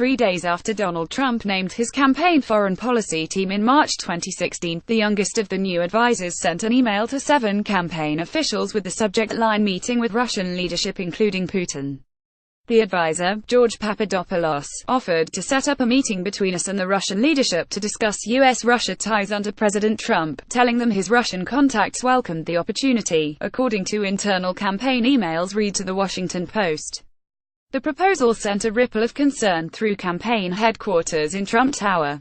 3 days after Donald Trump named his campaign foreign policy team in March 2016. The youngest of the new advisors sent an email to 7 campaign officials with the subject line "Meeting with Russian leadership including Putin." The advisor, George Papadopoulos, offered to set up a meeting between us and the Russian leadership to discuss US-Russia ties under President Trump, telling them his Russian contacts welcomed the opportunity, according to internal campaign emails read to the Washington Post. The proposal sent a ripple of concern through campaign headquarters in Trump Tower.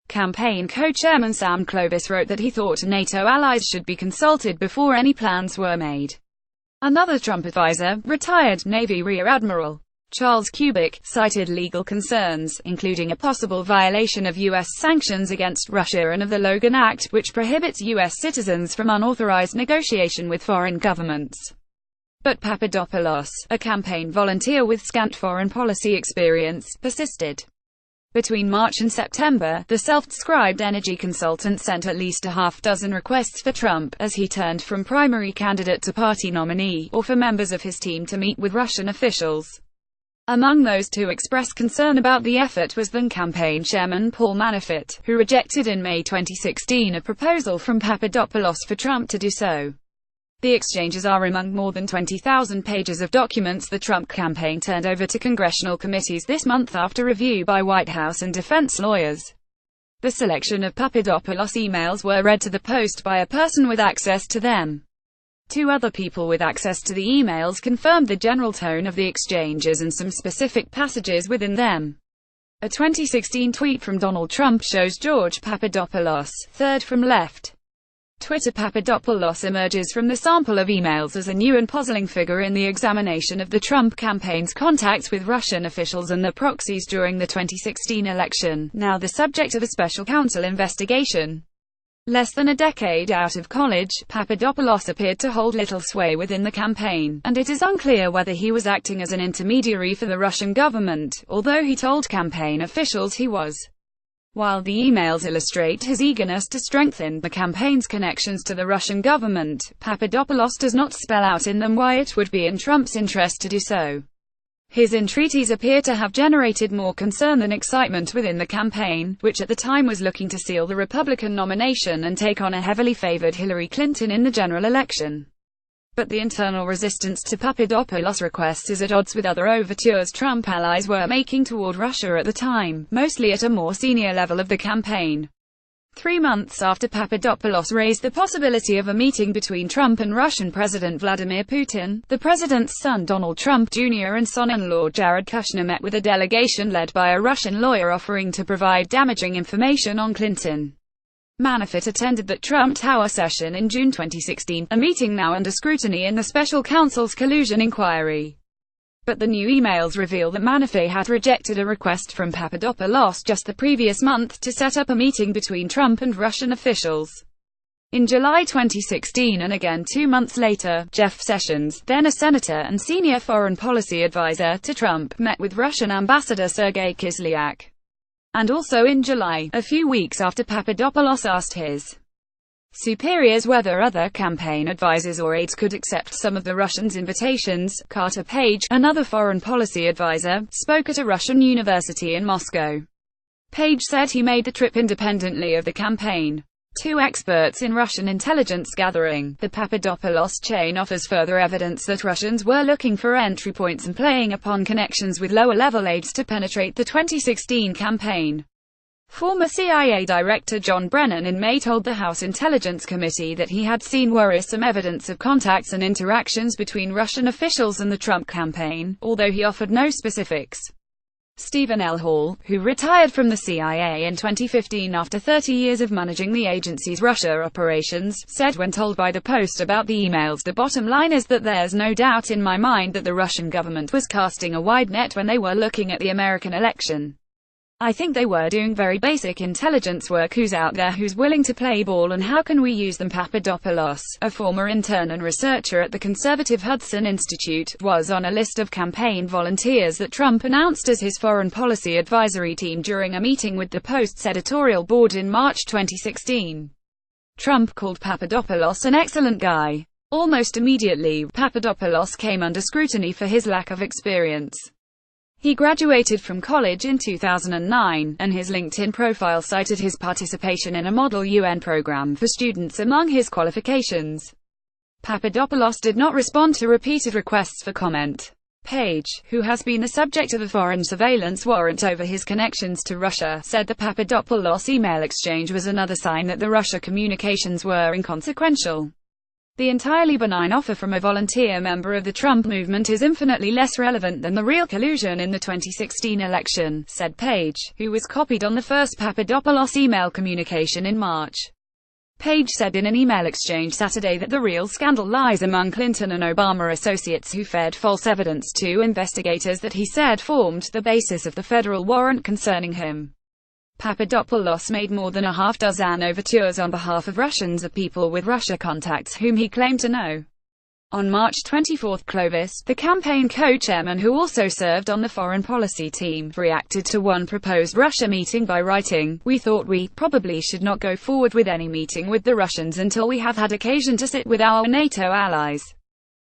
Campaign co-chairman Sam Clovis wrote that he thought NATO allies should be consulted before any plans were made. Another Trump advisor, retired Navy Rear Admiral Charles Kubik, cited legal concerns, including a possible violation of U.S. sanctions against Russia and of the Logan Act, which prohibits U.S. citizens from unauthorized negotiation with foreign governments. But Papadopoulos, a campaign volunteer with scant foreign policy experience, persisted. Between March and September, the self-described energy consultant sent at least a half-dozen requests for Trump, as he turned from primary candidate to party nominee, or for members of his team to meet with Russian officials. Among those to express concern about the effort was then campaign chairman Paul Manafort, who rejected in May 2016 a proposal from Papadopoulos for Trump to do so. The exchanges are among more than 20,000 pages of documents the Trump campaign turned over to congressional committees this month after review by White House and defense lawyers. The selection of Papadopoulos' emails were read to the Post by a person with access to them. 2 other people with access to the emails confirmed the general tone of the exchanges and some specific passages within them. A 2016 tweet from Donald Trump shows George Papadopoulos, third from left. Twitter. Papadopoulos emerges from the sample of emails as a new and puzzling figure in the examination of the Trump campaign's contacts with Russian officials and their proxies during the 2016 election, now the subject of a special counsel investigation. Less than a decade out of college, Papadopoulos appeared to hold little sway within the campaign, and it is unclear whether he was acting as an intermediary for the Russian government, although he told campaign officials he was. While the emails illustrate his eagerness to strengthen the campaign's connections to the Russian government, Papadopoulos does not spell out in them why it would be in Trump's interest to do so. His entreaties appear to have generated more concern than excitement within the campaign, which at the time was looking to seal the Republican nomination and take on a heavily favored Hillary Clinton in the general election. But the internal resistance to Papadopoulos' requests is at odds with other overtures Trump allies were making toward Russia at the time, mostly at a more senior level of the campaign. 3 months after Papadopoulos raised the possibility of a meeting between Trump and Russian President Vladimir Putin, the president's son Donald Trump Jr. and son-in-law Jared Kushner met with a delegation led by a Russian lawyer offering to provide damaging information on Clinton. Manafort attended that Trump Tower session in June 2016, a meeting now under scrutiny in the special counsel's collusion inquiry. But the new emails reveal that Manafort had rejected a request from Papadopoulos just the previous month to set up a meeting between Trump and Russian officials. In July 2016 and again 2 months later, Jeff Sessions, then a senator and senior foreign policy advisor to Trump, met with Russian Ambassador Sergei Kislyak. And also in July, a few weeks after Papadopoulos asked his superiors whether other campaign advisors or aides could accept some of the Russians' invitations, Carter Page, another foreign policy advisor, spoke at a Russian university in Moscow. Page said he made the trip independently of the campaign. 2 experts in Russian intelligence gathering, the Papadopoulos chain offers further evidence that Russians were looking for entry points and playing upon connections with lower-level aides to penetrate the 2016 campaign. Former CIA Director John Brennan in May told the House Intelligence Committee that he had seen worrisome evidence of contacts and interactions between Russian officials and the Trump campaign, although he offered no specifics. Stephen L. Hall, who retired from the CIA in 2015 after 30 years of managing the agency's Russia operations, said when told by the Post about the emails, "The bottom line is that there's no doubt in my mind that the Russian government was casting a wide net when they were looking at the American election. I think they were doing very basic intelligence work. Who's out there who's willing to play ball and how can we use them?" Papadopoulos, a former intern and researcher at the conservative Hudson Institute, was on a list of campaign volunteers that Trump announced as his foreign policy advisory team during a meeting with the Post's editorial board in March 2016. Trump called Papadopoulos an excellent guy. Almost immediately, Papadopoulos came under scrutiny for his lack of experience. He graduated from college in 2009, and his LinkedIn profile cited his participation in a Model UN program for students among his qualifications. Papadopoulos did not respond to repeated requests for comment. Page, who has been the subject of a foreign surveillance warrant over his connections to Russia, said the Papadopoulos email exchange was another sign that the Russia communications were inconsequential. The entirely benign offer from a volunteer member of the Trump movement is infinitely less relevant than the real collusion in the 2016 election, said Page, who was copied on the first Papadopoulos email communication in March. Page said in an email exchange Saturday that the real scandal lies among Clinton and Obama associates who fed false evidence to investigators that he said formed the basis of the federal warrant concerning him. Papadopoulos made more than a half-dozen overtures on behalf of Russians of people with Russia contacts whom he claimed to know. On March 24, Clovis, the campaign co-chairman who also served on the foreign policy team, reacted to one proposed Russia meeting by writing, "We thought we probably should not go forward with any meeting with the Russians until we have had occasion to sit with our NATO allies."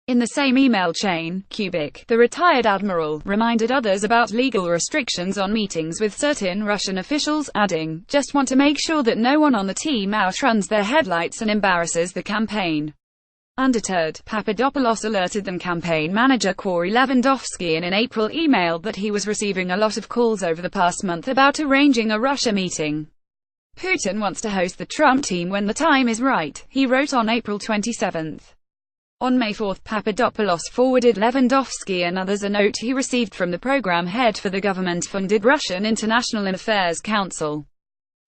In the same email chain, Kubik, the retired admiral, reminded others about legal restrictions on meetings with certain Russian officials, adding, "Just want to make sure that no one on the team outruns their headlights and embarrasses the campaign." Undeterred, Papadopoulos alerted them campaign manager Corey Lewandowski in an April email that he was receiving a lot of calls over the past month about arranging a Russia meeting. "Putin wants to host the Trump team when the time is right," he wrote on April 27. On May 4, Papadopoulos forwarded Lewandowski and others a note he received from the program head for the government-funded Russian International Affairs Council.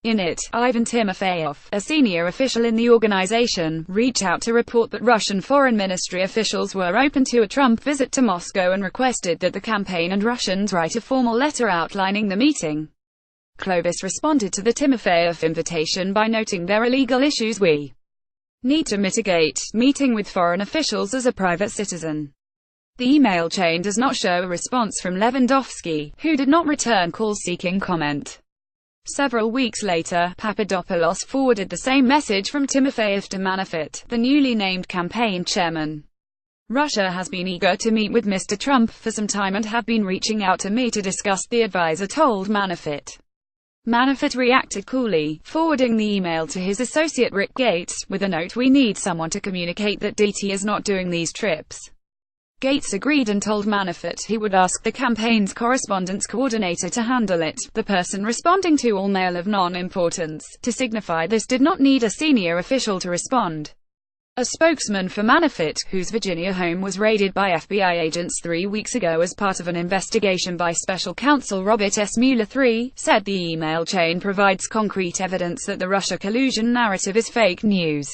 In it, Ivan Timofeyev, a senior official in the organization, reached out to report that Russian foreign ministry officials were open to a Trump visit to Moscow and requested that the campaign and Russians write a formal letter outlining the meeting. Clovis responded to the Timofeyev invitation by noting there are legal issues we need to mitigate, meeting with foreign officials as a private citizen. The email chain does not show a response from Lewandowski, who did not return calls seeking comment. Several weeks later, Papadopoulos forwarded the same message from Timofeyev to Manafort, the newly named campaign chairman. "Russia has been eager to meet with Mr. Trump for some time and have been reaching out to me to discuss," the advisor told Manafort. Manafort reacted coolly, forwarding the email to his associate Rick Gates, with a note, "We need someone to communicate that DT is not doing these trips." Gates agreed and told Manafort he would ask the campaign's correspondence coordinator to handle it, the person responding to all mail of non-importance. To signify this did not need a senior official to respond. A spokesman for Manafort, whose Virginia home was raided by FBI agents 3 weeks ago as part of an investigation by special counsel Robert S. Mueller III, said the email chain provides concrete evidence that the Russia collusion narrative is fake news.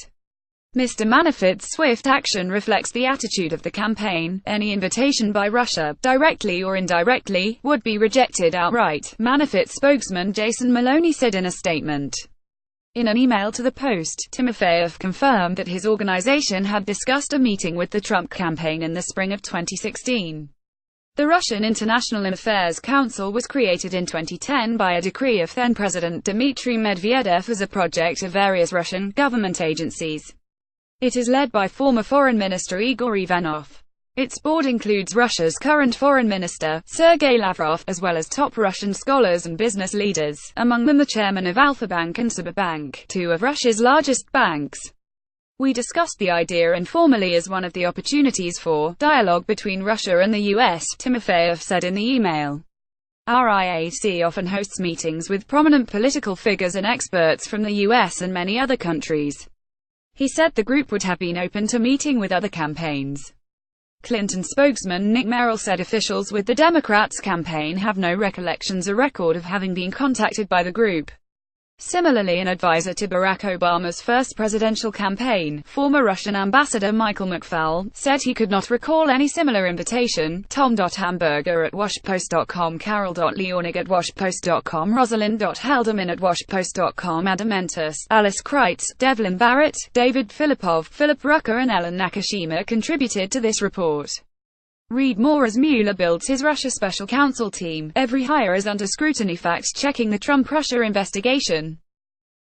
Mr. Manafort's swift action reflects the attitude of the campaign. Any invitation by Russia, directly or indirectly, would be rejected outright, Manafort spokesman Jason Maloney said in a statement. In an email to the Post, Timofeyev confirmed that his organization had discussed a meeting with the Trump campaign in the spring of 2016. The Russian International Affairs Council was created in 2010 by a decree of then-President Dmitry Medvedev as a project of various Russian government agencies. It is led by former Foreign Minister Igor Ivanov. Its board includes Russia's current Foreign Minister, Sergei Lavrov, as well as top Russian scholars and business leaders, among them the chairman of Alfa Bank and Sberbank, two of Russia's largest banks. "We discussed the idea informally as one of the opportunities for dialogue between Russia and the US," Timofeyev said in the email. "Our IAC often hosts meetings with prominent political figures and experts from the US and many other countries." He said the group would have been open to meeting with other campaigns. Clinton spokesman Nick Merrill said officials with the Democrats' campaign have no recollections or record of having been contacted by the group. Similarly, an advisor to Barack Obama's first presidential campaign, former Russian ambassador Michael McFaul, said he could not recall any similar invitation. Tom.Hamburger at washpost.com, Carol.Leonig at washpost.com, Rosalind.Helderman at washpost.com, Adamentus, Alice Kreitz, Devlin Barrett, David Filipov, Philip Rucker and Ellen Nakashima contributed to this report. Read more as Mueller builds his Russia special counsel team. Every hire is under scrutiny, fact-checking the Trump-Russia investigation.